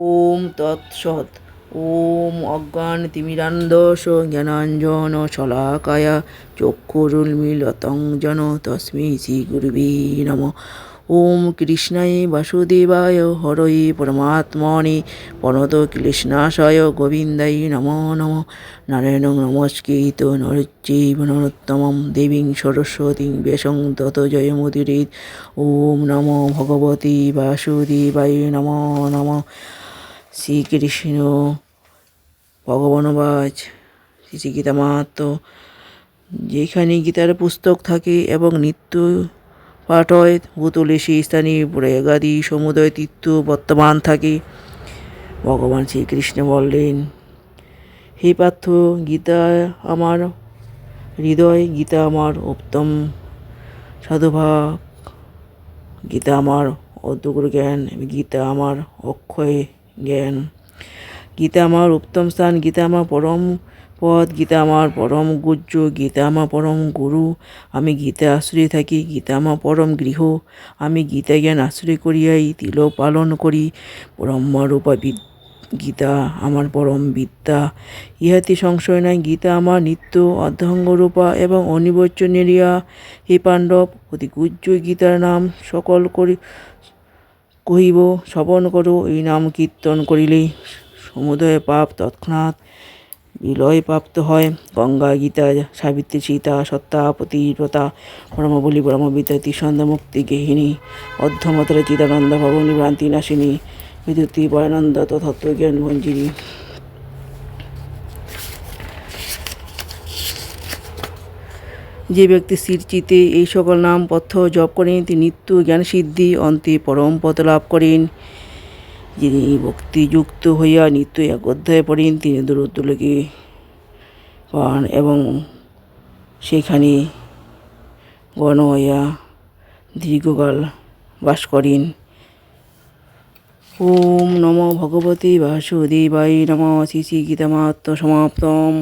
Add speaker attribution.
Speaker 1: ওম তৎসৎ। ওম অজ্ঞানতিমিরান্ধস্য জ্ঞানাঞ্জন শলাকায়া চক্ষুরুন্মীলিতং যেন তস্मै শ্রীগুরবে নমঃ। ওম কৃষ্ণায় বাসুদেবায় হরয়ে পরমাত্মনে প্রণতক্লেশনাশায় গোবিন্দায় নমো নমঃ। নারায়ণং নমস্কৃত্য নরচৈব নরোত্তমং দেবীং সরস্বতীং ব্যাসং ততো জয়মুদীরয়েৎ। ওম নমো ভগবতে বাসুদেবায় নমো নমঃ। শ্রীকৃষ্ণ ভগবানবাজ শ্রী গীতা মাহাত্ম্য। যেখানে গীতার পুস্তক থাকে এবং নিত্য পাঠ হয়, ভূতলে সেই স্থানে প্রয়াগাদি সমুদয় তীর্থ বর্তমান থাকে। ভগবান শ্রীকৃষ্ণ বললেন, হে পার্থ, গীতা আমার হৃদয়, গীতা আমার উত্তম সাধুভাগ, গীতা আমার অদ্ভুত জ্ঞান, গীতা আমার অক্ষয় জ্ঞান, গীতা আমার উত্তম স্থান, গীতা আমার পরম পদ, গীতা আমার পরম গুহ্য, গীতা আমার পরম গুরু। আমি গীতা আশ্রয়ে থাকি, গীতা আমার পরম গৃহ। আমি গীতা জ্ঞান আশ্রয় করিয়াই তিলক পালন করি। ব্রহ্মরূপা গীতা আমার পরম বিদ্যা, ইহাতে সংশয় নাই। গীতা আমার নিত্য অর্ধাঙ্গরূপা এবং অনির্বচনীয়া। হে পাণ্ডব, অতি গুহ্য গীতার নাম সকল কহিব, শ্রবণ করো। এই নাম কীর্তন করিলেই সমুদয় পাপ তৎক্ষণাৎ বিলয় প্রাপ্ত হয়। গঙ্গা, গীতা, সাবিত্রী, সীতা, সত্যা, পতিব্রতা, ব্রহ্মবলী, ব্রহ্মবিদ্যা, ত্রিসন্ধ্যা, মুক্তি গেহিনী, অর্ধমাত্রা, চিদানন্দ, ভবনী, ভ্রান্তি নাশিনী, বিদ্যুতি, পরানন্দ, তত্ত্বজ্ঞান মঞ্জিরি। যে ব্যক্তি স্থির চিত্তে এই সকল নাম পথ্য জপ করেন, তিনি নিত্য জ্ঞানসিদ্ধি অন্তে পরম পদ লাভ করেন। যিনি ভক্তিযুক্ত হইয়া নিত্য এক অধ্যায় পড়েন, তিনি দূরত্বলোকে পান এবং সেখানে গণ হইয়া দীর্ঘকাল বাস করেন। ওম নমো ভগবতে বাসুদেবায় নমঃ। শ্রী শ্রী গীতা মাহাত্ম্য সমাপ্তম।